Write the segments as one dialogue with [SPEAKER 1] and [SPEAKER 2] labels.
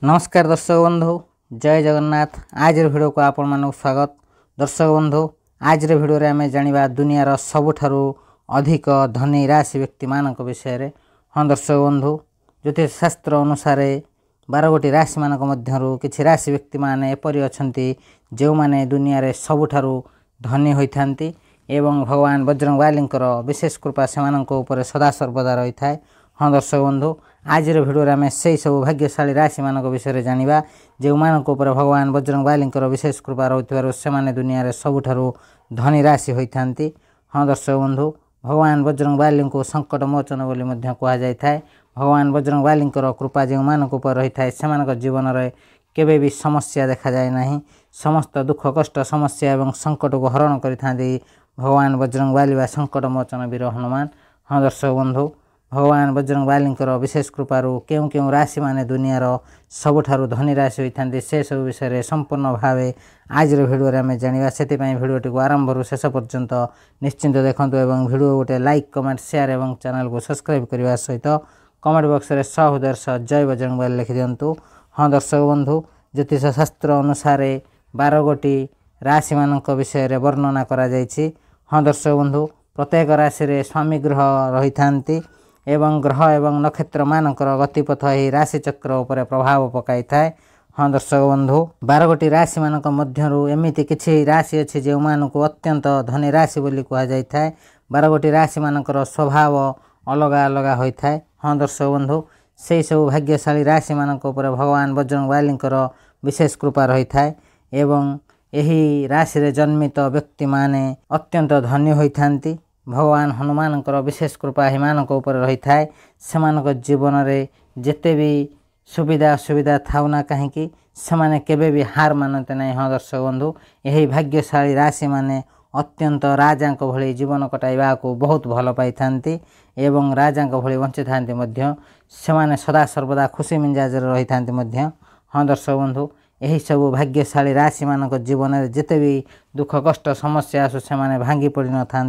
[SPEAKER 1] नमस्कार दर्शक बंधु, जय जगन्नाथ। आज भिडियो को आपण मानक स्वागत। दर्शक बंधु, आज भिडियो रे आमे जानिबा दुनियार सबुठारु अधिक धनी राशि व्यक्ति मानक विषय रे। हाँ दर्शक बंधु, ज्योतिष शास्त्र अनुसार 12 गोटी राशि मानक मध्यरु किछि राशि व्यक्ति माने एपरि अछंती जे माने दुनिया रे सबुठारु धनी होइथांती एवं भगवान बजरंगबालींकर विशेष कृपा सेमानक ऊपर सदा सर्वदा रही थाए। हाँ दर्शक बंधु, आज भिडियो आम से सब भाग्यशाली राशि मानक विषय जानिबा जो मानक ऊपर भगवान बजरंगबालींकर विशेष कृपा रहुथिबारु सेमाने दुनिया रे सबुठारु धनी राशि होइथांती। हाँ दर्शक बंधु, भगवान बजरंगबाली को संकट मोचन बोली मध्य कहा जाय थाए। भगवान बजरंगबालींकर कृपा जो मानक ऊपर रही थाए सेमानक जीवन रे केबे भी समस्या देखा जाए नहीं। समस्त दुख कष्ट समस्या एवं संकट को हरण करिथांती भगवान बजरंगबाली वा संकट मोचन वीर हनुमान। हाँ दर्शक बंधु, भगवान बजरंगबालींकर विशेष कृपारु केउ केउ राशि माने दुनियार सबुठारु धनी राशि होइथांती से सब विषय संपूर्ण भावे आज भिडियो रे आमे जानिबा। सेति पई भिडियोटी को आरंभरु शेष पर्यंत निश्चिंत देखंतु एवं भिडियो गोटे लाइक कमेंट शेयर एवं चैनल को सब्सक्राइब करबा सहित कमेंट बॉक्स रे सहोदर सह जय बजरंगबाली लिखि दियंतु। हाँ दर्शक बंधु, ज्योतिष शास्त्र अनुसार 12 गोटी राशि मानक विषय रे वर्णना करा जायछि। हाँ दर्शक बंधु, प्रत्येक राशि रे स्वामी ग्रह रहिथांती एवं ग्रह एवं नक्षत्र मानकर गतिपथ ही राशि चक्र उपर प्रभाव पकाई थाए। हाँ दर्शक बंधु, 12 गोटी राशि मानक मध्यरु एमिति किछि राशि अछि जे मानक अत्यंत धनी राशि बोली कहा जाय थाए। 12 गोटी राशि मानकर स्वभाव अलगा अलगा होई थाए। हाँ दर्शक बंधु, से सब भाग्यशाली राशि मानक उपर भगवान बजरंगबालींकर विशेष कृपा रही थाए एवं एही राशि रे जन्मित व्यक्ति माने अत्यंत धनी होइथांती। भगवान हनुमानकर विशेष कृपा हिमानक ऊपर रही थाए। सेमानक जीवन रे जेते भी सुविधा असुविधा थाउना कहीं सेमाने केबे भी हार मानते नहीं। हाँ दर्शक बंधु, यही भाग्यशाली राशि माने अत्यंत राजांक भली जीवन कटाइबा को बहुत भल पाई थांती एवं राजांक भली बंची थांती मध्य सेमाने सदा सर्वदा खुशी मिजाज रही थांती मध्य। हाँ दर्शक बंधु, यही सब भाग्यशाली राशि मानक जीवन में जिते भी दुख कष्ट समस्या आसु से भांगी पड़ न था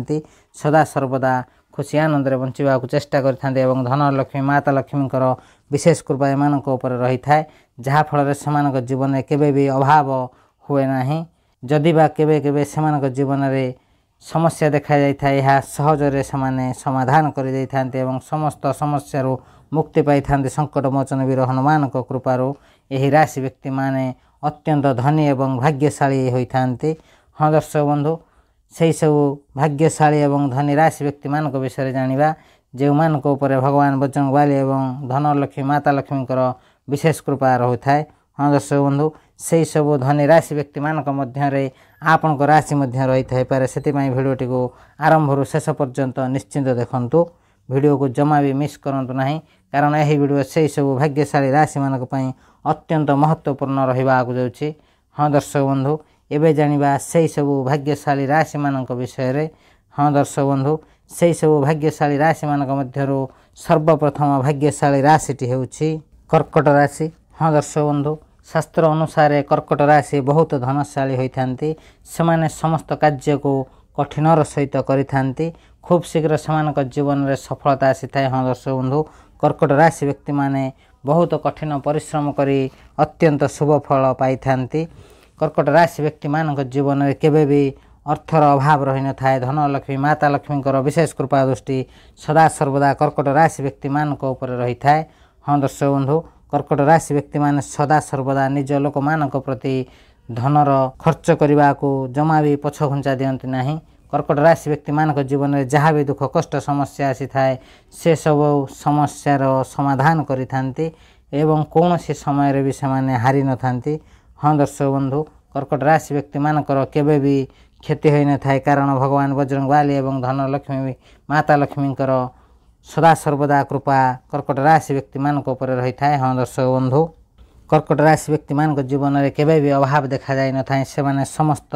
[SPEAKER 1] सदा सर्वदा खुशी आनंद में बंचा चेष्टा करते एवं धन लक्ष्मी माता लक्ष्मीकर विशेष कृपा एम रही थाए जहाँफल से जीवन में केबे भी अभाव हुए ना। जदि बा केबे केबे से जीवन में समस्या देखा जाए यह सहजरे से समाधान कर समस्त समस्या मुक्ति पाई था। संकट मोचन वीर हनुमान कृपारू यही राशि व्यक्ति माने अत्यंत धनी एवं भाग्यशाली होइथांती। हाँ दर्शक बंधु, से सब भाग्यशाली एवं धनी राशि व्यक्ति मानक विषय जानिबा जो मानक ऊपर भगवान बजरंगबाली एवं धन लक्ष्मी माता लक्ष्मीकर विशेष कृपा रही थाए। हाँ दर्शक बंधु, से सब धनी राशि व्यक्ति मानक मध्य आपण राशि मध्य रही थाई पारे। से भिडियोटी को आरंभरु शेष पर्यंत निश्चिंत देखंतु। वीडियो को जमा भी मिस करंतु नहीं, कारण यही वीडियो से सब भाग्यशाली राशि मानक पई अत्यंत महत्वपूर्ण रहिबा आगु जाउछि। हाँ दर्शक बंधु, एबे जानिबा से सब भाग्यशाली राशि मानक विषय रे। हाँ दर्शक बंधु, से सब भाग्यशाली राशि मानक मध्यरु सर्वप्रथम भाग्यशाली राशिटी हेउछि कर्कट राशि। हाँ दर्शक बंधु, शास्त्र अनुसार कर्कट राशि बहुत धनशाली होइथांती। सेमाने समस्त कार्य को कठिनर सहित करिथांती। खूब शीघ्र सेमानक जीवन में सफलता आसी थाए। हाँ दर्शक बंधु, कर्कट राशि व्यक्ति माने बहुत कठिन परिश्रम करी अत्यंत शुभ फल पाई थांती। कर्कट राशि व्यक्ति मानक जीवन में केबे भी अर्थर अभाव रही न थाए। धन लक्ष्मी माता लक्ष्मीकर विशेष कृपा दृष्टि सदा सर्वदा कर्कट राशि व्यक्ति मानक ऊपर रही थाए। हाँ दर्शक बंधु, कर्कट राशि व्यक्ति माने सदा सर्वदा निज लोक मानक प्रति धनर खर्च करने को जमा भी पछ घुंचा दियंती नहीं। कर्कट राशि व्यक्ति मानक जीवन में जहाँ भी दुख कष्ट समस्या आसी थाए से सब समस्यार समाधान करिथांती एवं कौन सी समय रे भी सेमाने हारि न थांती। हाँ दर्शक बंधु, कर्कट राशि व्यक्ति मानकर केबे भी क्षति होई न थाए, कारण भगवान बजरंगबाली एवं धन लक्ष्मी माता लक्ष्मीकर सदा सर्वदा कृपा कर्कट राशि व्यक्ति मानक ऊपर रही थाए। हाँ दर्शक बंधु, कर्कट राशि व्यक्ति मानक जीवन में केबे भी अभाव देखा जाए न थाए। सेमाने समस्त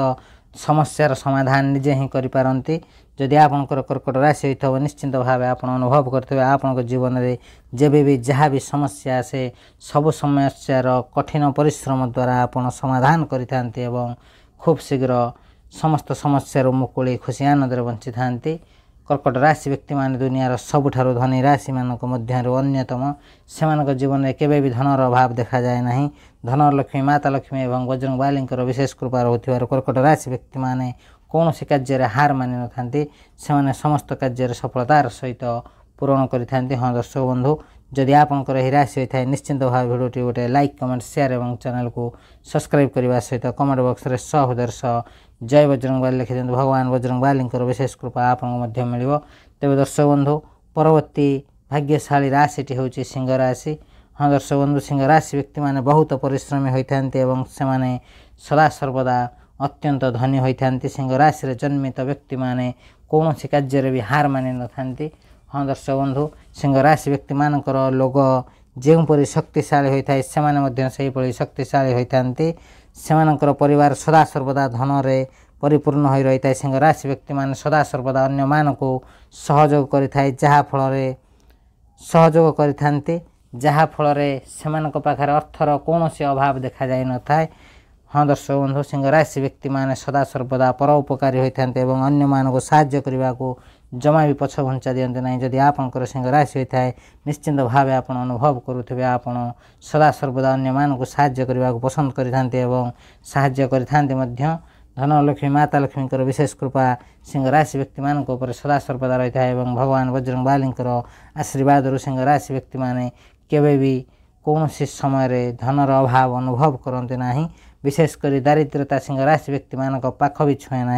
[SPEAKER 1] समस्यार समाधान निजे ही करि पारंती। जदि आपनकर कर्कट राशि होइथबो निश्चिंत भावे आपण अनुभव करथिबे आपनकर जीवन में जेबे भी जहाँ भी समस्या आसे सब समस्यार कठिन परिश्रम द्वारा आपण समाधान करिथांती एवं खूब शीघ्र समस्त समस्यार मुकुली खुशी आनंद बंची थांती। कर्कट राशि व्यक्ति माने दुनियार सबुठारु धनी राशि मानक मध्यरु अन्यतम सेमानक जीवन में केबे भी धनर अभाव देखा जाए नहीं। धन लक्ष्मी माता लक्ष्मी एवं बजरंग बालींकर विशेष कृपा रहुथिबार कर्कट राशि व्यक्ति माने कौनसी कार्य हार मानि न थांती सेमाने समस्त कार्य सफलतार सहित पूरण करिथांती। हाँ दर्शक बंधु जदि आपनकर एही राशि होइथाय निश्चिंत भाव भिडियोटी गोटे लाइक कमेंट शेयर एवं चैनल को सब्सक्राइब करने सहित कमेंट बॉक्स रे सहृदयर सह जय बजरंग बाली लिखि दियंतु। भगवान बजरंग बालींकर विशेष कृपा आपनको मध्य मिलिबो। तेबे दर्शक बंधु परवर्ती भाग्यशाली राशिटी होउची सिंह राशि। हाँ दर्शक बंधु सिंह राशि व्यक्ति माने बहुत परिश्रमी होइथांती एवं सेमाने सदा सर्वदा अत्यंत धनी होइथांती। सिंह राशि रे जन्मित व्यक्ति माने कौनसी कार्य रे भी हार मानि न थांती। हाँ दर्शक बंधु सिंह राशि व्यक्ति मानकर लोग जोपरी शक्तिशाली होता है से शक्तिशाली होती सेमानकर परिवार सदा सर्वदा धन रे परिपूर्ण हो रही है। सिंह राशि व्यक्ति मान सदा सर्वदा अन्य मान को सहयोग करें सहयोग करि जहाँफल से पाखे अर्थर कौन अभाव देखा जाए न था। हाँ दर्शक बंधु सिंह राशि व्यक्ति माने सदा सर्वदा परोपकारी होता एवं अन्य मान को साहाय्य करने को जमा भी पछ घुंचा दियंते नहीं। जदि आपंकर सिंह राशि होता है निश्चिंत भाव आप अनुभव करुवे आप सदा सर्वदा अन्य मान को साहाय्य करने को पसंद करते साहाय्य करते। धन लक्ष्मी माता लक्ष्मी विशेष कृपा सिंह राशि व्यक्ति मान सदा सर्वदा रही है एवं भगवान बजरंग बालींकर आशीर्वाद सिंह राशि व्यक्ति माने केवे भी कौन समय धनर अभाव अनुभव करते नहीं। विशेषकर दारिद्रता सिंह राशि व्यक्ति मान पाख भी छुए ना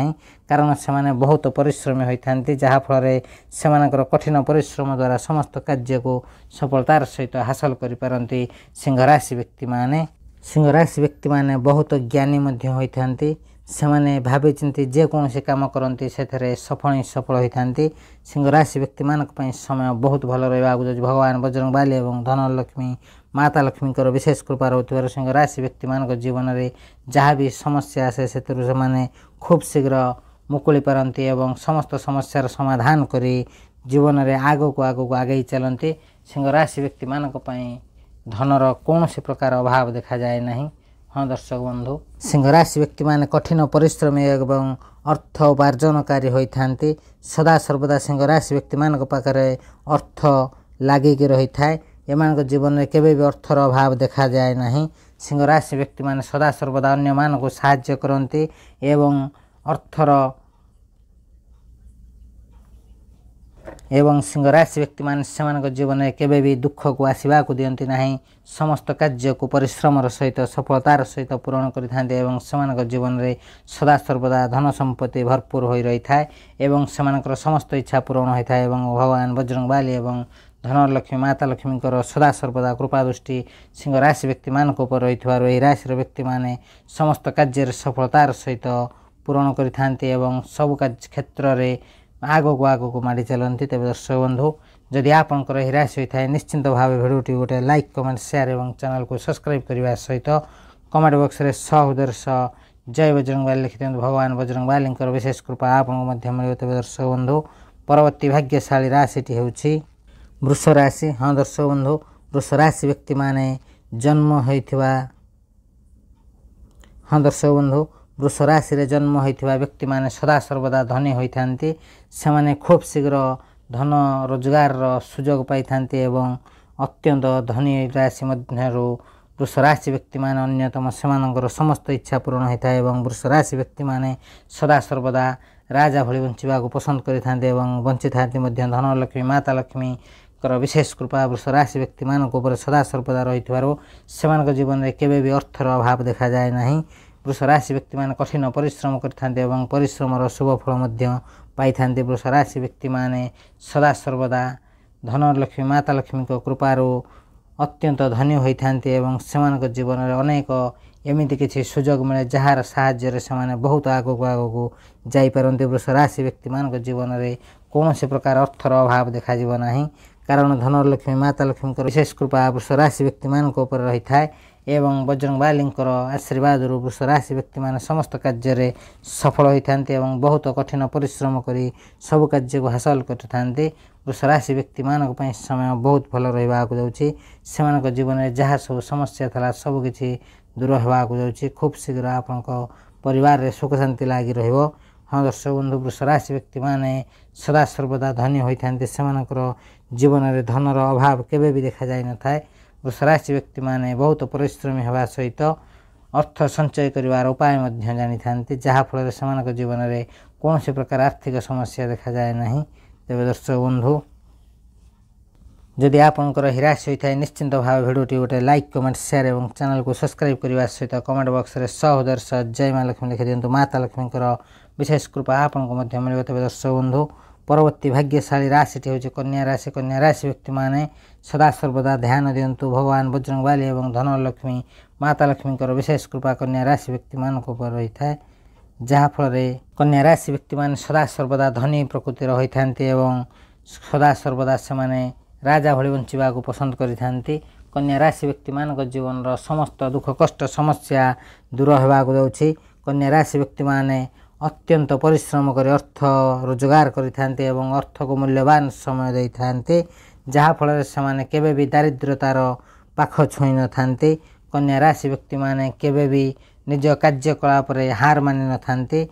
[SPEAKER 1] कारण से बहुत परिश्रमी होती जहाँफल से कठिन परिश्रम द्वारा समस्त कार्य को सफलतार सहित हासिल करपारती। सिंह राशि व्यक्ति माने बहुत ज्ञानी होती से भावी चिंती जेकोसी कम करती से सफल ही सफल होती। सिंह राशि व्यक्ति मान समय बहुत भल रहा भगवान बजरंग बाली और धन लक्ष्मी माता लक्ष्मी विशेष कृपा रोथबार सिंह राशि व्यक्ति मान जीवन में जहाँ भी समस्या आसे से खूब शीघ्र मुकुली पारती एवं समस्त समस्यार समाधान करी जीवन में आग को आगे चलती। सिंह राशि व्यक्ति मान धनर कौन प्रकार अभाव देखा जाए नहीं। हाँ दर्शक बंधु सिंह राशि व्यक्ति माने कठिन परिश्रमी एवं अर्थ उपार्जनकारी होती सदा सर्वदा सिंह राशि व्यक्ति मान पाखे अर्थ लगिक रही है। एमान जीवन में केवे भी अर्थर अभाव देखा जाए नहीं। सिंह राशि व्यक्ति माने सदा सर्वदा अन्य मान को साहाय्य करती एवं अर्थर सिंह राशि व्यक्ति मान से जीवन में केवे भी दुख को आसवा को दियंती नहीं। समस्त कार्य को परिश्रम सहित सफलतार सहित पूरण करते जीवन में सदा सर्वदा धन संपत्ति भरपूर हो रही है एवं से समस्त इच्छा पूरण होता है। भगवान बजरंग बाली एवं धन लक्ष्मी माता लक्ष्मी सदा सर्वदा कृपा दृष्टि सिंह राशि व्यक्ति मान रही राशि व्यक्ति माने समस्त कार्य सफलतार सहित पूरण करते सब क्षेत्र में आग को माड़ी चलती। तेज दर्शक बंधु जदि आपंकर यही राशि होता है निश्चिंत भाव भिडियोटी गोटे लाइक कमेंट शेयर एवं चैनल को सब्सक्राइब करने सहित कमेंट बॉक्स रे सहृदयर सह जय बजरंग बाली लिखि दियंतु। भगवान बजरंग बालींकर विशेष कृपा आपको मध्य मिलिବ। तेज दर्शक बंधु परवर्ती भाग्यशाली राशिटी होउछि वृष राशि। हाँ दर्शक बंधु वृष राशि व्यक्ति माने जन्म होइथिबा वृष राशि रे जन्म होइथिबा व्यक्ति माने सदा सर्वदा धनी होइथांती से खूब शीघ्र धन रोजगार सुजोग पाई एवं अत्यंत धनी राशि मध्यरु वृष राशि व्यक्ति माने अन्यतम से समस्त इच्छा पूर्ण होता है। वृष राशि व्यक्ति माने सदा सर्वदा राजा भली बंचिबा को पसंद करिथांते एवं बंची थांती धन लक्ष्मी माता लक्ष्मी विशेष कृपा वृष राशि व्यक्ति मान सदा सर्वदा रही से जीवन में केवे भी अर्थर अभाव देखा जाए नहीं। वृष राशि व्यक्ति मान कठिन परिश्रम करते परिश्रम शुभ फल पाई था। वृष राशि व्यक्ति माने सदा सर्वदा धन लक्ष्मी माता लक्ष्मी कृपारू अत्यंत धनी होता से जीवन में अनेक एमती किसी सुजोग मिले जार साहाय्य से बहुत आग को जापारती। वृष राशि व्यक्ति मान जीवन में कौन से प्रकार अर्थर अभाव देखा ना कारण धन लक्ष्मी माता लक्ष्मी विशेष कृपा वृष राशि व्यक्ति मान रही है एवं बजरंग बालींकर आशीर्वाद वृष राशि व्यक्ति मान समस्त कार्य सफल होती बहुत कठिन परिश्रम करी सब कार्य को हासिल करते। वृष राशि व्यक्ति मान समय बहुत भल रहा से जीवन में जहाँ सब समस्या था सबकि दूर होगा खूब शीघ्र आप परिवार रे सुख शांति लगी रहिबो। हाँ दर्शक बंधु वृष राशि व्यक्ति माने सदा सर्वदा धनी होइथांती सेमानकर जीवन में धनर अभाव केबे भी देखा जाय न थाए। वृष राशि व्यक्ति माने बहुत परिश्रमी होगा सहित अर्थ संचय करिवार उपाय मध्य जानी थांती जहा फल सेमानक जीवन में कौन सी प्रकार आर्थिक समस्या देखा जाए नहीं। तेज दर्शक बंधु जदि आपंकर हिराशी होता है निश्चिंत भाव भिडियोटी गोटे लाइक कमेंट शेयर और चैनल को सब्सक्राइब करने सहित कमेंट बॉक्स में 100 दर्श जय माँ लक्ष्मी लिखि दिंतु। माता लक्ष्मी विशेष कृपा आपको मिले। तेज दर्शक बंधु परवर्ती भाग्यशाली राशि हूँ कन्या राशि। कन्या राशि व्यक्ति माने सदा सर्वदा ध्यान दिंतु भगवान बजरंगबली और धनलक्ष्मी माता लक्ष्मी विशेष कृपा कन्या राशि व्यक्ति मान रही है जहाँफल कन्या राशि व्यक्ति माने सदा सर्वदा धनी प्रकृतिर होता सदा सर्वदा से राजा भली बंचा पसंद करिथांती। कन्या राशि व्यक्ति मान जीवन समस्त दुख कष्ट समस्या दूर होगाक जाउछि। कन्या राशि व्यक्ति माने अत्यंत परिश्रम कर अर्थ रोजगार करिथांती एवं अर्थ को मूल्यवान समय देइथांती जहा फल से केबे भी दारिद्रतार पाख छुई न थांती। कन्या राशि व्यक्ति माने केबे भी निज कार्यकलाप हार मानि न थांती।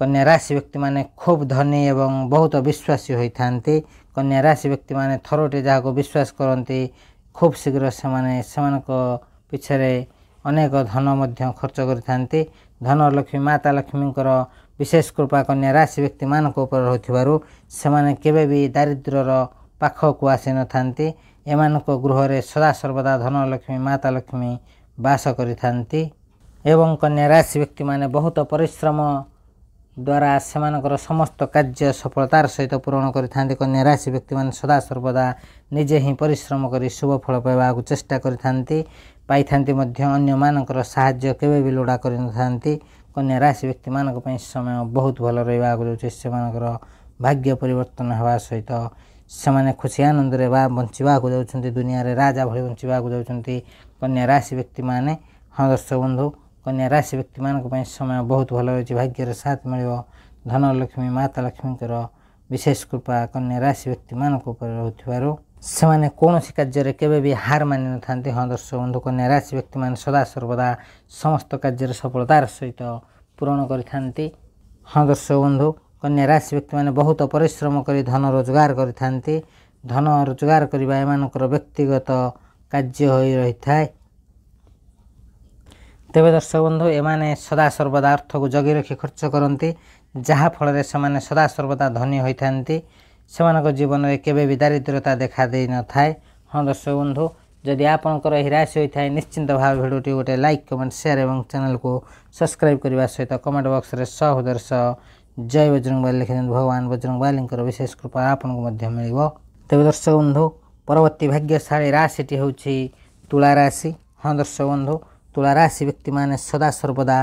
[SPEAKER 1] कन्या राशि व्यक्ति माने खूब धनी एवं बहुत विश्वासी होइथांती। कन्या राशि व्यक्ति माने थरोटे जहाँ को विश्वास करती खूब शीघ्र से पिछे अनेक धन मध्य खर्च करथांती। धनलक्ष्मी माता लक्ष्मी विशेष कृपा कन्या राशि व्यक्ति मान रही से केबे भी दारिद्र्यर पाखक आसी न थांती। एमानक गृह रे सदा सर्वदा धनलक्ष्मी माता लक्ष्मी वास करिथांती एवं कन्या राशि व्यक्ति माने बहुत परिश्रम द्वारा सेमानकर समस्त कार्य सफलतार सहित पूरण करिथांती। कन्या राशि व्यक्ति माने सदा सर्वदा निजे ही परिश्रम करी शुभ फल पाइबाक चेष्टा करिथांती पाइथांती मध्य अन्य मानकर साहाय्य केबे भी लोड़ा करिनथांती। कन्या राशि व्यक्ति मानक पई समय बहुत भल रहिबाक जाउछि। सेमानकर भाग्य परिवर्तन होगा सहित सेमाने खुशी आनंद रे बंचिबाक जाउछन्ती दुनिया रे राजा भली बंचिबाक जाउछन्ती कन्या राशि व्यक्ति माने। हाँ दर्शक बंधु कन्या राशि व्यक्ति मान समय बहुत भल रही भाग्यर साथ मिल धनलक्ष्मी माता लक्ष्मी विशेष कृपा कन्या राशि व्यक्ति मान से कौन कार्य केबे भी हार मानि न थांती। हाँ दर्शक बंधु कन्या राशि व्यक्ति मान सदा सर्वदा समस्त कार्य सफलतार सहित पूरण करिथांती। हाँ दर्शक बंधु कन्या राशि व्यक्ति माने बहुत परिश्रम करी धन रोजगार करिथांती। धन रोजगार करबा एमानकर व्यक्तिगत कार्य होई रही थाए। तेज दर्शक बंधु एमाने सदा सर्वदा अर्थ को जगी रखी खर्च करती जहा फल से सदा सर्वदा धनी होइथांती सेमानक जीवन में केबे भी दारिद्रता देखा दे न थाए। हाँ दर्शक बंधु जदि आपंकर यह राशि होता है निश्चिंत भाव भिडियोटी गोटे लाइक कमेंट शेयर और चैनल को सब्सक्राइब करने सहित कमेंट बॉक्स में 100 दर्श जय बजरंगबली लिखि दिंतु। भगवान बजरंगबली विशेष कृपा आपको मिल। तेज दर्शक बंधु परवर्ती भाग्यशाली राशि हूँ तुला राशि। हाँ दर्शक बंधु तुला राशि व्यक्ति माने सदा सर्वदा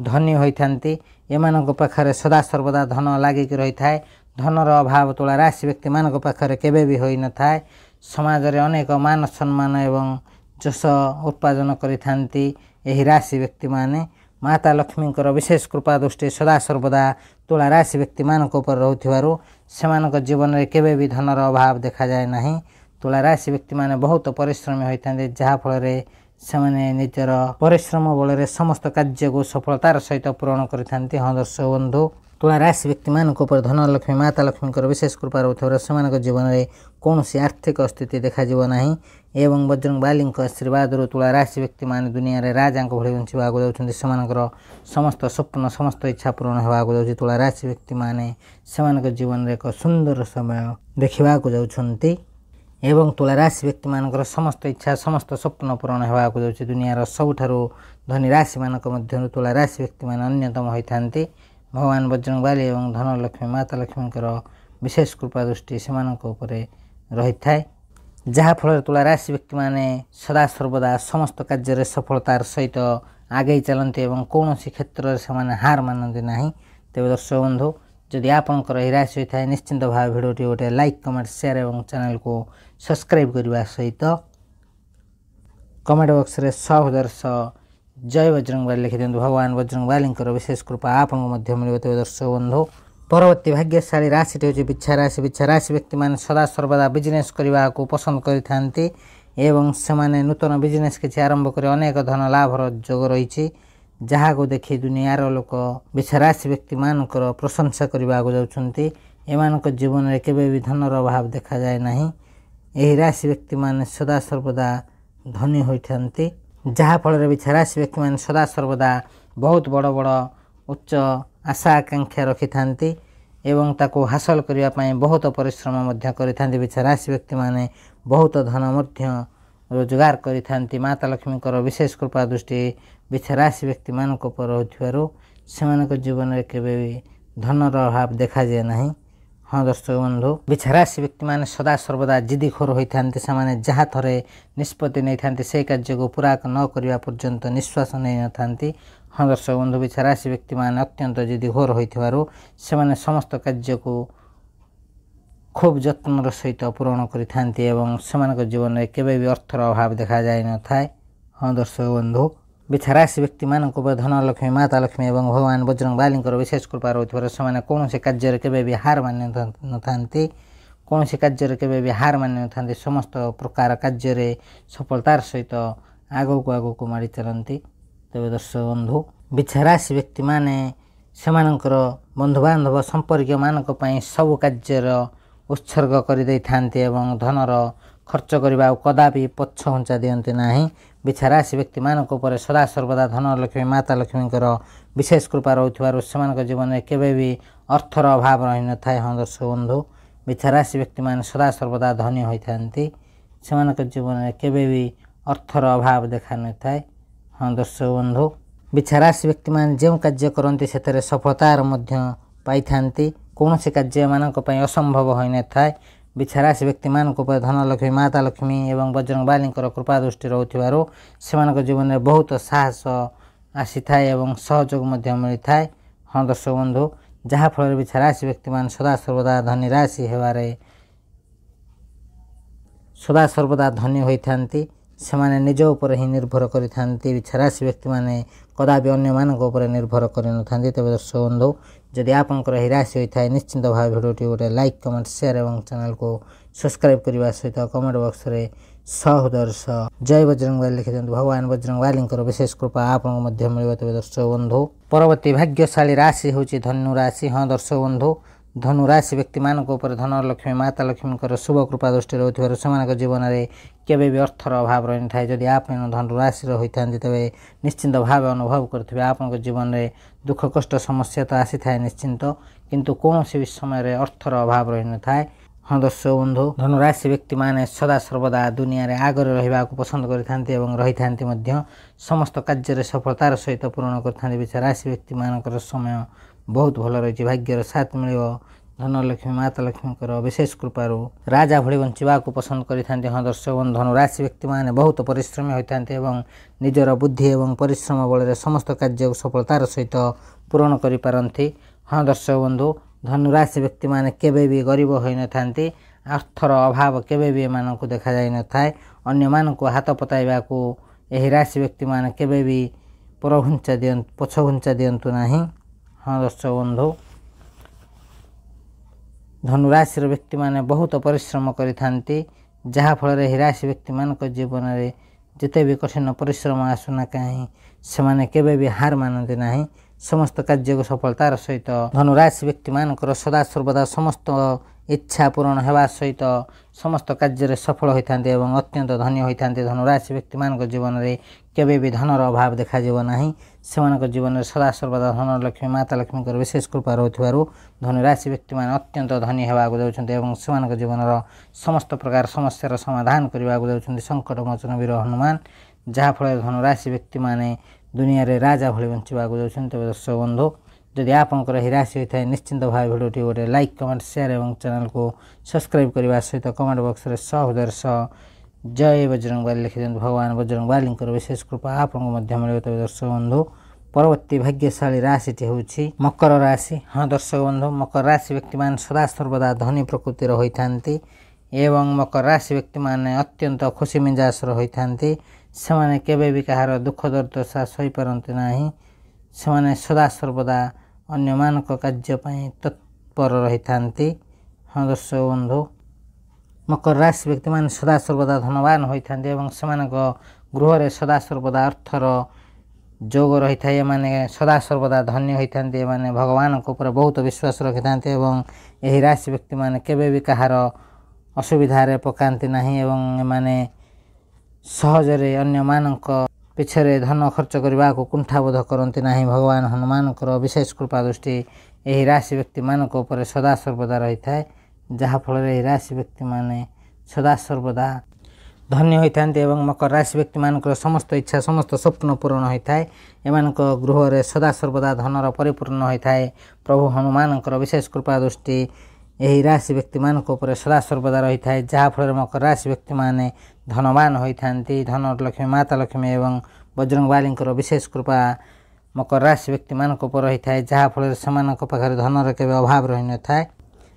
[SPEAKER 1] धनी होइथांती एमानक पाखरे सदा सर्वदा धन लागिक रही थाए। धनर अभाव तुला राशि व्यक्ति मानक पाखरे केबे भी होई न थाए। समाज रे अनेक मान सम्मान एवं जस उत्पादन करिथांती एही राशि व्यक्ति माने। माता लक्ष्मी विशेष कृपा दृष्टि सदा सर्वदा तुला राशि व्यक्ति मानक उपर रहुथिबारु सेमानक जीवन में केबे भी धनर अभाव देखा जाए नहीं। तुला राशि व्यक्ति माने बहुत परिश्रमी होइथांती जहा फल से निजर परिश्रम बल समस्त कार्य को सफलतार सहित पूरण करिथांती। हाँ दर्शक बंधु तुला राशि व्यक्ति मानक धनलक्ष्मी माता लक्ष्मी विशेष कृपा रहुथिबारु सेमानक जीवन में कौन आर्थिक स्थिति देखा नहीं एवं बजरंगबली आशीर्वाद तुला राशि व्यक्ति माने दुनिया रे राजा भली बंचिबाक जाउछन्ती सेमानकर समस्त स्वप्न समस्त इच्छा पूरण होगाक जाउछि। तुला राशि व्यक्ति माने सेमानक जीवन में एक सुंदर समय देखिबाक जाउछन्ती एवं तुला राशि व्यक्ति मानकर समस्त इच्छा समस्त स्वप्न पूरण होगाक जाउछि। दुनिया सबुठारु धनी राशि मानक मध्यरु तुला राशि व्यक्ति माने अन्यतम होइथांती। भगवान बजरंगबली एवं धनलक्ष्मी माता लक्ष्मी विशेष कृपा दृष्टि सेमानक उपरे रही थाए जहा फल तुला राशि व्यक्ति माने सदा सर्वदा समस्त कार्य सफलतार सहित आगे चलती एवं कौन क्षेत्र से हार मानती नहीं। तेज दर्शक बंधु जदि आपंकर यह राशि होता है निश्चिंत भाव भिडियोटी गोटे लाइक कमेंट शेयर और चैनल को सब्सक्राइब करने सहित कमेंट बॉक्स में 100 दर्श जय बजरंगबली लिखि दिंतु। भगवान बजरंगबली विशेष कृपा आपको मिले। तेज दर्शक बंधु परवर्ती भाग्यशाली राशि हूँ बिच्छा राशि। बिच्छा राशि व्यक्ति माने सदा सर्वदा बिजनेस करने को पसंद करिथांती एवं से नूतन बिजनेस किसी आरंभ कर अनेक धन लाभर जोग रही ଯାହାକୁ ଦେଖି ଦୁନିଆର ଲୋକ ବିଛା ରାଶି ବ୍ୟକ୍ତିମାନଙ୍କର ପ୍ରଶଂସା କରିବାକୁ ଯାଉଛନ୍ତି। ଏମାନଙ୍କ ଜୀବନରେ କେବେ ବି ଧନର ଅଭାବ ଦେଖାଯାଏ ନାହିଁ। ଏହି ରାଶି ବ୍ୟକ୍ତିମାନେ ସଦାସର୍ବଦା ଧନୀ ହୋଇଥାନ୍ତି, ଯାହାଫଳରେ ବିଛା ରାଶି ବ୍ୟକ୍ତିମାନେ ସଦାସର୍ବଦା ବହୁତ ବଡ଼ ବଡ଼ ଉଚ୍ଚ ଆଶା ଆକାଂକ୍ଷା ରଖିଥାନ୍ତି ଏବଂ ତାକୁ ହାସଲ କରିବା ପାଇଁ ବହୁତ ପରିଶ୍ରମ ମଧ୍ୟ କରିଥାନ୍ତି। ବିଛା ରାଶି ବ୍ୟକ୍ତିମାନେ ବହୁତ ଧନ ମଧ୍ୟ ରୋଜଗାର କରିଥାନ୍ତି। ମାତା ଲକ୍ଷ୍ମୀଙ୍କର ବିଶେଷ କୃପା ଦୃଷ୍ଟି ବିଛା ରାଶି ବ୍ୟକ୍ତିମାନଙ୍କ ଉପରେ ରହିଥିବାରୁ ସେମାନଙ୍କ ଜୀବନରେ କେବେ ବି ଧନର ଅଭାବ ଦେଖାଯାଏ ନାହିଁ। ହଁ ଦର୍ଶକ ବନ୍ଧୁ, ବିଛା ରାଶି ବ୍ୟକ୍ତିମାନେ ସଦାସର୍ବଦା ଜିଦିଖୋର ହୋଇଥାନ୍ତି। ସେମାନେ ଯାହା ଥରେ ନିଷ୍ପତ୍ତି ନେଇଥାନ୍ତି ସେହି କାର୍ଯ୍ୟକୁ ପୁରା ନ କରିବା ପର୍ଯ୍ୟନ୍ତ ନିଶ୍ୱାସ ନେଇନଥାନ୍ତି। ହଁ ଦର୍ଶକ ବନ୍ଧୁ, ବିଛା ରାଶି ବ୍ୟକ୍ତିମାନେ ଅତ୍ୟନ୍ତ ଜିଦିଖୋର ହୋଇଥିବାରୁ ସେମାନେ ସମସ୍ତ କାର୍ଯ୍ୟକୁ ଖୁବ୍ ଯତ୍ନର ସହିତ ପୂରଣ କରିଥାନ୍ତି ଏବଂ ସେମାନଙ୍କ ଜୀବନରେ କେବେ ବି ଅର୍ଥର ଅଭାବ ଦେଖାଯାଇନଥାଏ। ହଁ ଦର୍ଶକ ବନ୍ଧୁ, ବିଛା ରାଶି ବ୍ୟକ୍ତିମାନଙ୍କ ଉପରେ ଧନଲକ୍ଷ୍ମୀ, ମାତା ଲକ୍ଷ୍ମୀ ଏବଂ ଭଗବାନ ବଜରଙ୍ଗବାଲୀଙ୍କର ବିଶେଷ କୃପା ରହିଥିବାରୁ ସେମାନେ କୌଣସି କାର୍ଯ୍ୟରେ କେବେ ବି ହାର ମାନିନଥାନ୍ତି। କୌଣସି କାର୍ଯ୍ୟରେ କେବେ ବି ହାର ମାନିନଥାନ୍ତି। ସମସ୍ତ ପ୍ରକାର କାର୍ଯ୍ୟରେ ସଫଳତାର ସହିତ ଆଗକୁ ମାଡ଼ି ଚାଲନ୍ତି। ତେବେ ଦର୍ଶକ ବନ୍ଧୁ, ବିଛା ରାଶି ବ୍ୟକ୍ତିମାନେ ସେମାନଙ୍କର ବନ୍ଧୁବାନ୍ଧବ ସମ୍ପର୍କୀୟମାନଙ୍କ ପାଇଁ ସବୁ କାର୍ଯ୍ୟର ଉତ୍ସର୍ଗ କରିଦେଇଥାନ୍ତି ଏବଂ ଧନର ଖର୍ଚ୍ଚ କରିବାକୁ କଦାପି ପଛଘୁଞ୍ଚା ଦିଅନ୍ତି ନାହିଁ। ବିଛା ରାଶି ବ୍ୟକ୍ତିମାନଙ୍କ ଉପରେ ସଦାସର୍ବଦା ଧନଲକ୍ଷ୍ମୀ, ମାତା ଲକ୍ଷ୍ମୀଙ୍କର ବିଶେଷ କୃପା ରହୁଥିବାରୁ ସେମାନଙ୍କ ଜୀବନରେ କେବେ ବି ଅର୍ଥର ଅଭାବ ରହିନଥାଏ। ହଁ ଦର୍ଶକ ବନ୍ଧୁ, ବିଛା ରାଶି ବ୍ୟକ୍ତିମାନେ ସଦାସର୍ବଦା ଧନୀ ହୋଇଥାନ୍ତି। ସେମାନଙ୍କ ଜୀବନରେ କେବେ ବି ଅର୍ଥର ଅଭାବ ଦେଖାନଥାଏ। ହଁ ଦର୍ଶକ ବନ୍ଧୁ, ବିଛା ରାଶି ବ୍ୟକ୍ତିମାନେ ଯେଉଁ କାର୍ଯ୍ୟ କରନ୍ତି ସେଥିରେ ସଫଳତାର ମଧ୍ୟ ପାଇଥାନ୍ତି। କୌଣସି କାର୍ଯ୍ୟ ଏମାନଙ୍କ ପାଇଁ ଅସମ୍ଭବ ହୋଇନଥାଏ। ବିଛା ରାଶି ବ୍ୟକ୍ତିମାନଙ୍କ ଉପରେ ଧନଲକ୍ଷ୍ମୀ, ମାତା ଲକ୍ଷ୍ମୀ ଏବଂ ବଜରଙ୍ଗବାଲୀଙ୍କର କୃପା ଦୃଷ୍ଟି ରହୁଥିବାରୁ ସେମାନଙ୍କ ଜୀବନରେ ବହୁତ ସାହସ ଆସିଥାଏ ଏବଂ ସହଯୋଗ ମଧ୍ୟ ମିଳିଥାଏ। ହଁ ଦର୍ଶକ ବନ୍ଧୁ, ଯାହାଫଳରେ ବିଛା ରାଶି ବ୍ୟକ୍ତିମାନେ ସଦାସର୍ବଦା ଧନୀ ରାଶି ହେବାରେ ସଦାସର୍ବଦା ଧନୀ ହୋଇଥାନ୍ତି। ସେମାନେ ନିଜ ଉପରେ ହିଁ ନିର୍ଭର କରିଥାନ୍ତି। ବିଛା ରାଶି ବ୍ୟକ୍ତିମାନେ କଦାପି ଅନ୍ୟମାନଙ୍କ ଉପରେ ନିର୍ଭର କରିନଥାନ୍ତି। ତେବେ ଦର୍ଶକ ବନ୍ଧୁ, ଯଦି ଆପଣଙ୍କର ଏହି ରାଶି ହୋଇଥାଏ ନିଶ୍ଚିନ୍ତ ଭାବେ ଭିଡ଼ିଓଟି ଗୋଟେ ଲାଇକ୍, କମେଣ୍ଟ, ସେୟାର ଏବଂ ଚ୍ୟାନେଲକୁ ସବସ୍କ୍ରାଇବ୍ କରିବା ସହିତ କମେଣ୍ଟ ବକ୍ସରେ ସହୃଦୟର ସହ ଜୟ ବଜରଙ୍ଗବାଲି ଲେଖିଦିଅନ୍ତୁ। ଭଗବାନ ବଜରଙ୍ଗବାଲୀଙ୍କର ବିଶେଷ କୃପା ଆପଣଙ୍କୁ ମଧ୍ୟ ମିଳିବ। ତେବେ ଦର୍ଶକ ବନ୍ଧୁ, ପରବର୍ତ୍ତୀ ଭାଗ୍ୟଶାଳୀ ରାଶି ହେଉଛି ଧନୁ ରାଶି। ହଁ ଦର୍ଶକ ବନ୍ଧୁ, ଧନୁ ରାଶି ବ୍ୟକ୍ତିମାନଙ୍କ ଉପରେ ଧନଲକ୍ଷ୍ମୀ, ମାତା ଲକ୍ଷ୍ମୀଙ୍କର ଶୁଭ କୃପା ଦୃଷ୍ଟି ରହୁଥିବାରୁ ସେମାନଙ୍କ ଜୀବନରେ କେବେ ବି ଅର୍ଥର ଅଭାବ ରହିନଥାଏ। ଯଦି ଆପଣ ଧନୁ ରାଶିର ହୋଇଥାନ୍ତି ତେବେ ନିଶ୍ଚିନ୍ତ ଭାବେ ଅନୁଭବ କରୁଥିବେ ଆପଣଙ୍କ ଜୀବନରେ ଦୁଃଖ କଷ୍ଟ ସମସ୍ୟା ତ ଆସିଥାଏ ନିଶ୍ଚିନ୍ତ, କିନ୍ତୁ କୌଣସି ବି ସମୟରେ ଅର୍ଥର ଅଭାବ ରହିନଥାଏ। ହଁ ଦର୍ଶକ ବନ୍ଧୁ, ଧନୁ ରାଶି ବ୍ୟକ୍ତିମାନେ ସଦାସର୍ବଦା ଦୁନିଆରେ ଆଗରେ ରହିବାକୁ ପସନ୍ଦ କରିଥାନ୍ତି ଏବଂ ରହିଥାନ୍ତି ମଧ୍ୟ। ସମସ୍ତ କାର୍ଯ୍ୟରେ ସଫଳତାର ସହିତ ପୂରଣ କରିଥାନ୍ତି। ବିଛା ରାଶି ବ୍ୟକ୍ତିମାନଙ୍କର ସମୟ ବହୁତ ଭଲ ରହିଛି। ଭାଗ୍ୟର ସାଥ ମିଳିବ। ଧନଲକ୍ଷ୍ମୀ, ମାତା ଲକ୍ଷ୍ମୀଙ୍କର ବିଶେଷ କୃପାରୁ ରାଜା ଭଳି ବଞ୍ଚିବାକୁ ପସନ୍ଦ କରିଥାନ୍ତି। ହଁ ଦର୍ଶକ ବନ୍ଧୁ, ଧନୁ ରାଶି ବ୍ୟକ୍ତିମାନେ ବହୁତ ପରିଶ୍ରମୀ ହୋଇଥାନ୍ତି ଏବଂ ନିଜର ବୁଦ୍ଧି ଏବଂ ପରିଶ୍ରମ ବଳରେ ସମସ୍ତ କାର୍ଯ୍ୟକୁ ସଫଳତାର ସହିତ ପୂରଣ କରିପାରନ୍ତି। ହଁ ଦର୍ଶକ ବନ୍ଧୁ, ଧନୁ ରାଶି ବ୍ୟକ୍ତିମାନେ କେବେ ବି ଗରିବ ହୋଇନଥାନ୍ତି। ଅର୍ଥର ଅଭାବ କେବେ ବି ଏମାନଙ୍କୁ ଦେଖାଯାଇନଥାଏ। ଅନ୍ୟମାନଙ୍କୁ ହାତ ପତାଇବାକୁ ଏହି ରାଶି ବ୍ୟକ୍ତିମାନେ କେବେ ବି ପଛଘୁଞ୍ଚା ଦିଅନ୍ତୁ ନାହିଁ। ହଁ ଦର୍ଶକ ବନ୍ଧୁ, ଧନୁ ରାଶିର ବ୍ୟକ୍ତିମାନେ ବହୁତ ପରିଶ୍ରମ କରିଥାନ୍ତି, ଯାହାଫଳରେ ଏହି ରାଶି ବ୍ୟକ୍ତିମାନଙ୍କ ଜୀବନରେ ଯେତେ ବି କଠିନ ପରିଶ୍ରମ ଆସୁନା କାହିଁ ସେମାନେ କେବେ ବି ହାର ମାନନ୍ତି ନାହିଁ। ସମସ୍ତ କାର୍ଯ୍ୟକୁ ସଫଳତାର ସହିତ ଧନୁ ରାଶି ବ୍ୟକ୍ତିମାନଙ୍କର ସଦାସର୍ବଦା ସମସ୍ତ ଇଚ୍ଛା ପୂରଣ ହେବା ସହିତ ସମସ୍ତ କାର୍ଯ୍ୟରେ ସଫଳ ହୋଇଥାନ୍ତି ଏବଂ ଅତ୍ୟନ୍ତ ଧନୀ ହୋଇଥାନ୍ତି। ଧନୁ ରାଶି ବ୍ୟକ୍ତିମାନଙ୍କ ଜୀବନରେ କେବେ ବି ଧନର ଅଭାବ ଦେଖାଯିବ ନାହିଁ। ସେମାନଙ୍କ ଜୀବନରେ ସଦାସର୍ବଦା ଧନଲକ୍ଷ୍ମୀ, ମାତା ଲକ୍ଷ୍ମୀଙ୍କର ବିଶେଷ କୃପା ରହୁଥିବାରୁ ଧନୁ ରାଶି ବ୍ୟକ୍ତିମାନେ ଅତ୍ୟନ୍ତ ଧନୀ ହେବାକୁ ଯାଉଛନ୍ତି ଏବଂ ସେମାନଙ୍କ ଜୀବନର ସମସ୍ତ ପ୍ରକାର ସମସ୍ୟାର ସମାଧାନ କରିବାକୁ ଯାଉଛନ୍ତି ସଙ୍କଟମୋଚନ ବୀର ହନୁମାନ, ଯାହାଫଳରେ ଧନୁ ରାଶି ବ୍ୟକ୍ତିମାନେ ଦୁନିଆରେ ରାଜା ଭଳି ବଞ୍ଚିବାକୁ ଯାଉଛନ୍ତି। ତେବେ ଦର୍ଶକ ବନ୍ଧୁ, ଯଦି ଆପଣଙ୍କର ଏହି ରାଶି ହୋଇଥାଏ ନିଶ୍ଚିନ୍ତ ଭାବେ ଭିଡ଼ିଓଟି ଗୋଟେ ଲାଇକ୍, କମେଣ୍ଟ, ସେୟାର ଏବଂ ଚ୍ୟାନେଲକୁ ସବସ୍କ୍ରାଇବ୍ କରିବା ସହିତ କମେଣ୍ଟ ବକ୍ସରେ ସହୃଦୟର ସହ ଜୟ ବଜରଙ୍ଗବାଲି ଲେଖିଦିଅନ୍ତୁ। ଭଗବାନ ବଜରଙ୍ଗବାଲୀଙ୍କର ବିଶେଷ କୃପା ଆପଣଙ୍କୁ ମଧ୍ୟ ମିଳିବ। ତେବେ ଦର୍ଶକ ବନ୍ଧୁ, ପରବର୍ତ୍ତୀ ଭାଗ୍ୟଶାଳୀ ରାଶିଟି ହେଉଛି ମକର ରାଶି। ହଁ ଦର୍ଶକ ବନ୍ଧୁ, ମକର ରାଶି ବ୍ୟକ୍ତିମାନେ ସଦାସର୍ବଦା ଧନୀ ପ୍ରକୃତିର ହୋଇଥାନ୍ତି ଏବଂ ମକର ରାଶି ବ୍ୟକ୍ତିମାନେ ଅତ୍ୟନ୍ତ ଖୁସି ମିଜାଜର ହୋଇଥାନ୍ତି। ସେମାନେ କେବେ ବି କାହାର ଦୁଃଖ ଦୁର୍ଦ୍ଦଶା ସହିପାରନ୍ତି ନାହିଁ। ସେମାନେ ସଦାସର୍ବଦା ଅନ୍ୟମାନଙ୍କ କାର୍ଯ୍ୟ ପାଇଁ ତତ୍ପର ରହିଥାନ୍ତି। ହଁ ଦର୍ଶକ ବନ୍ଧୁ, ମକର ରାଶି ବ୍ୟକ୍ତିମାନେ ସଦାସର୍ବଦା ଧନବାନ ହୋଇଥାନ୍ତି ଏବଂ ସେମାନଙ୍କ ଗୃହରେ ସଦାସର୍ବଦା ଅର୍ଥର ଯୋଗ ରହିଥାଏ। ଏମାନେ ସଦାସର୍ବଦା ଧନ୍ୟ ହୋଇଥାନ୍ତି। ଏମାନେ ଭଗବାନଙ୍କ ଉପରେ ବହୁତ ବିଶ୍ୱାସ ରଖିଥାନ୍ତି ଏବଂ ଏହି ରାଶି ବ୍ୟକ୍ତିମାନେ କେବେ ବି କାହାର ଅସୁବିଧାରେ ପକାନ୍ତି ନାହିଁ ଏବଂ ଏମାନେ ସହଜରେ ଅନ୍ୟମାନଙ୍କ ପିଛରେ ଧନ ଖର୍ଚ୍ଚ କରିବାକୁ କୁଣ୍ଠାବୋଧ କରନ୍ତି ନାହିଁ। ଭଗବାନ ହନୁମାନଙ୍କର ବିଶେଷ କୃପା ଦୃଷ୍ଟି ଏହି ରାଶି ବ୍ୟକ୍ତିମାନଙ୍କ ଉପରେ ସଦାସର୍ବଦା ରହିଥାଏ, ଯାହାଫଳରେ ଏହି ରାଶି ବ୍ୟକ୍ତିମାନେ ସଦାସର୍ବଦା ଧନ୍ୟ ହୋଇଥାନ୍ତି ଏବଂ ମକର ରାଶି ବ୍ୟକ୍ତିମାନଙ୍କର ସମସ୍ତ ଇଚ୍ଛା ସମସ୍ତ ସ୍ୱପ୍ନ ପୂରଣ ହୋଇଥାଏ। ଏମାନଙ୍କ ଗୃହରେ ସଦାସର୍ବଦା ଧନର ପରିପୂର୍ଣ୍ଣ ହୋଇଥାଏ। ପ୍ରଭୁ ହନୁମାନଙ୍କର ବିଶେଷ କୃପା ଦୃଷ୍ଟି ଏହି ରାଶି ବ୍ୟକ୍ତିମାନଙ୍କ ଉପରେ ସଦାସର୍ବଦା ରହିଥାଏ, ଯାହାଫଳରେ ମକର ରାଶି ବ୍ୟକ୍ତିମାନେ ଧନବାନ ହୋଇଥାନ୍ତି। ଧନ ଲକ୍ଷ୍ମୀ ମାତା ଲକ୍ଷ୍ମୀ ଏବଂ ବଜରଙ୍ଗବାଲୀଙ୍କର ବିଶେଷ କୃପା ମକର ରାଶି ବ୍ୟକ୍ତିମାନଙ୍କ ଉପରେ ରହିଥାଏ, ଯାହାଫଳରେ ସେମାନଙ୍କ ପାଖରେ ଧନର କେବେ ଅଭାବ ରହିନଥାଏ।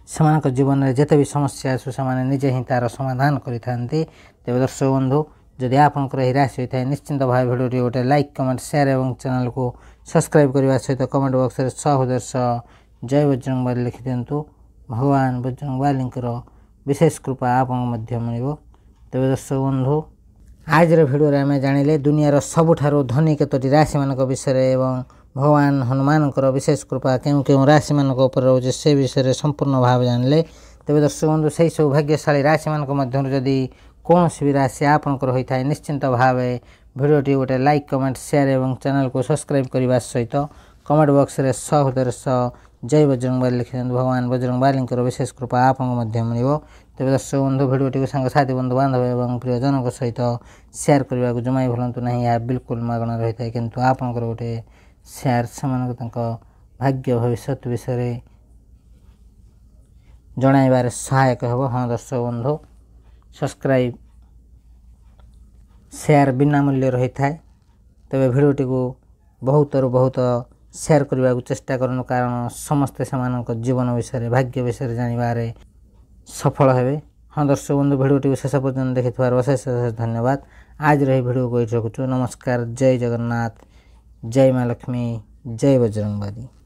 [SPEAKER 1] ସେମାନଙ୍କ ଜୀବନରେ ଯେତେ ବି ସମସ୍ୟା ଆସୁ ସେମାନେ ନିଜେ ହିଁ ତା'ର ସମାଧାନ କରିଥାନ୍ତି। ତେବେ ଦର୍ଶକ ବନ୍ଧୁ, ଯଦି ଆପଣଙ୍କର ଏହି ରାଶି ହୋଇଥାଏ ନିଶ୍ଚିନ୍ତ ଭାବେ ଭିଡ଼ିଓଟି ଗୋଟେ ଲାଇକ୍ କମେଣ୍ଟ ସେୟାର ଏବଂ ଚ୍ୟାନେଲକୁ ସବସ୍କ୍ରାଇବ୍ କରିବା ସହିତ କମେଣ୍ଟ ବକ୍ସରେ ହୃଦୟ ସହ ଜୟ ବଜରଙ୍ଗବାଲି ଲେଖିଦିଅନ୍ତୁ। ଭଗବାନ ବଜରଙ୍ଗବାଲୀଙ୍କର ବିଶେଷ କୃପା ଆପଣଙ୍କୁ ମଧ୍ୟ ମିଳିବ। ତେବେ ଦର୍ଶକ ବନ୍ଧୁ, ଆଜିର ଭିଡ଼ିଓରେ ଆମେ ଜାଣିଲେ ଦୁନିଆର ସବୁଠାରୁ ଧନୀ କେତୋଟି ରାଶିମାନଙ୍କ ବିଷୟରେ ଏବଂ ଭଗବାନ ହନୁମାନଙ୍କର ବିଶେଷ କୃପା କେଉଁ କେଉଁ ରାଶିମାନଙ୍କ ଉପରେ ରହୁଛି ସେ ବିଷୟରେ ସମ୍ପୂର୍ଣ୍ଣ ଭାବେ ଜାଣିଲେ। ତେବେ ଦର୍ଶକ ବନ୍ଧୁ, ସେହି ସବୁ ଭାଗ୍ୟଶାଳୀ ରାଶିମାନଙ୍କ ମଧ୍ୟରୁ ଯଦି କୌଣସି ବି ରାଶି ଆପଣଙ୍କର ହୋଇଥାଏ ନିଶ୍ଚିନ୍ତ ଭାବେ ଭିଡ଼ିଓଟି ଗୋଟେ ଲାଇକ୍ କମେଣ୍ଟ ସେୟାର ଏବଂ ଚ୍ୟାନେଲକୁ ସବସ୍କ୍ରାଇବ୍ କରିବା ସହିତ କମେଣ୍ଟ ବକ୍ସରେ ହୃଦୟ ସହ ଜୟ ବଜରଙ୍ଗବାଲି ଲେଖିଦିଅନ୍ତୁ। ଭଗବାନ ବଜରଙ୍ଗବାଲୀଙ୍କର ବିଶେଷ କୃପା ଆପଣଙ୍କୁ ମଧ୍ୟ ମିଳିବ। ତେବେ ଦର୍ଶକ ବନ୍ଧୁ, ଭିଡ଼ିଓଟିକୁ ସାଙ୍ଗସାଥି ବନ୍ଧୁବାନ୍ଧବ ଏବଂ ପ୍ରିୟଜନଙ୍କ ସହିତ ସେୟାର କରିବାକୁ ଜମା ବି ଭୁଲନ୍ତୁ ନାହିଁ। ଏହା ବିଲକୁଲ ମାଗଣା ରହିଥାଏ, କିନ୍ତୁ ଆପଣଙ୍କର ଗୋଟେ ସେୟାର ସେମାନଙ୍କୁ ତାଙ୍କ ଭାଗ୍ୟ ଭବିଷ୍ୟତ ବିଷୟରେ ଜଣାଇବାରେ ସହାୟକ ହେବ। ହଁ ଦର୍ଶକ ବନ୍ଧୁ, ସବସ୍କ୍ରାଇବ୍ ସେୟାର ବିନା ମୂଲ୍ୟ ରହିଥାଏ। ତେବେ ଭିଡ଼ିଓଟିକୁ ବହୁତରୁ ବହୁତ ସେୟାର କରିବାକୁ ଚେଷ୍ଟା କରନ୍ତୁ, କାରଣ ସମସ୍ତେ ସେମାନଙ୍କ ଜୀବନ ବିଷୟରେ ଭାଗ୍ୟ ବିଷୟରେ ଜାଣିବାରେ ସଫଳ ହେବେ। ହଁ ଦର୍ଶକ ବନ୍ଧୁ, ଭିଡ଼ିଓଟିକୁ ଶେଷ ପର୍ଯ୍ୟନ୍ତ ଦେଖିଥିବାରୁ ଅଶେଷ ଅଶେଷ ଧନ୍ୟବାଦ। ଆଜିର ଏହି ଭିଡ଼ିଓକୁ ଏଇଠି ରଖୁଛୁ। ନମସ୍କାର, ଜୟ ଜଗନ୍ନାଥ, ଜୟ ମା ଲକ୍ଷ୍ମୀ, ଜୟ ବଜରଙ୍ଗବାଲି।